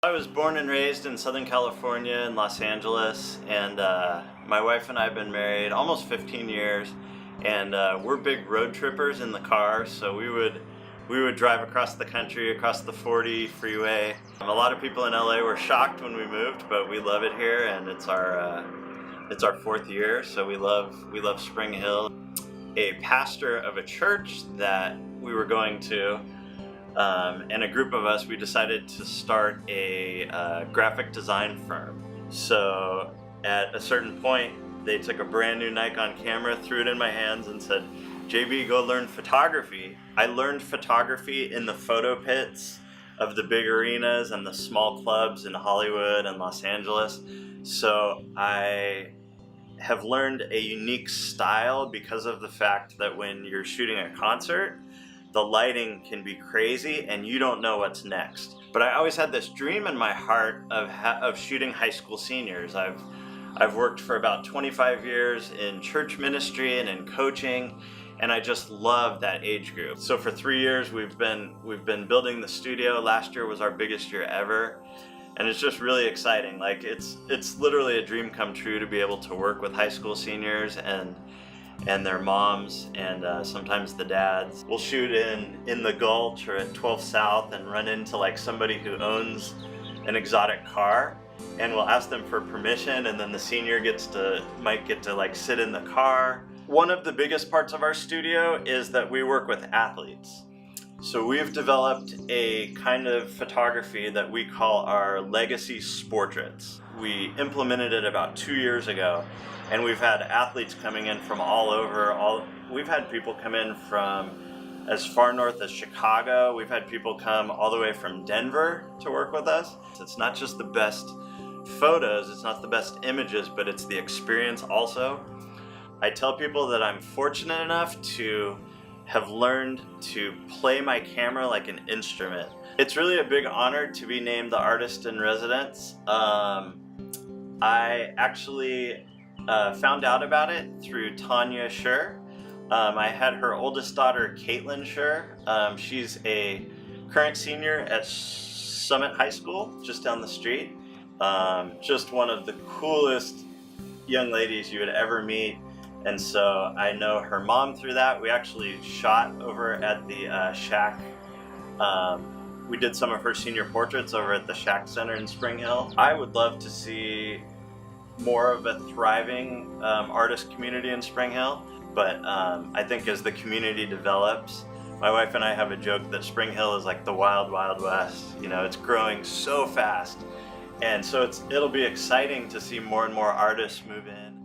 I was born and raised in Southern California in Los Angeles, and my wife and I have been married almost 15 years, and we're big road trippers in the car, so we would drive across the country, across the 40 freeway. A lot of people in LA were shocked when we moved, but we love it here, and it's our fourth year, so we love Spring Hill. A pastor of a church that we were going to, and a group of us, we decided to start a graphic design firm. So at a certain point, they took a brand new Nikon camera, threw it in my hands and said, JB, go learn photography. I learned photography in the photo pits of the big arenas and the small clubs in Hollywood and Los Angeles. So I have learned a unique style because of the fact that when you're shooting a concert, the lighting can be crazy and you don't know what's next. But I always had this dream in my heart of shooting high school seniors. I've worked for about 25 years in church ministry and in coaching, and I just love that age group. So for 3 years we've been building the studio. Last year was our biggest year ever, and it's just really exciting. Like it's literally a dream come true to be able to work with high school seniors and their moms and sometimes the dads. We'll shoot in the Gulch or at 12 South and run into like somebody who owns an exotic car, and we'll ask them for permission, and then the senior might get to like sit in the car. One of the biggest parts of our studio is that we work with athletes. So we've developed a kind of photography that we call our legacy sportraits. We implemented it about 2 years ago, and we've had athletes coming in from all over. We've had people come in from as far north as Chicago. We've had people come all the way from Denver to work with us. It's not just the best photos, it's not the best images, but it's the experience also. I tell people that I'm fortunate enough to have learned to play my camera like an instrument. It's really a big honor to be named the Artist in Residence. I actually found out about it through Tanya Schur. I had her oldest daughter, Caitlin Schur. She's a current senior at Summit High School, just down the street. Just one of the coolest young ladies you would ever meet. And so I know her mom through that. We actually shot over at the SHAC. We did some of her senior portraits over at the SHAC Center in Spring Hill. I would love to see more of a thriving artist community in Spring Hill, but I think as the community develops, my wife and I have a joke that Spring Hill is like the wild, wild west. You know, it's growing so fast. And so it'll be exciting to see more and more artists move in.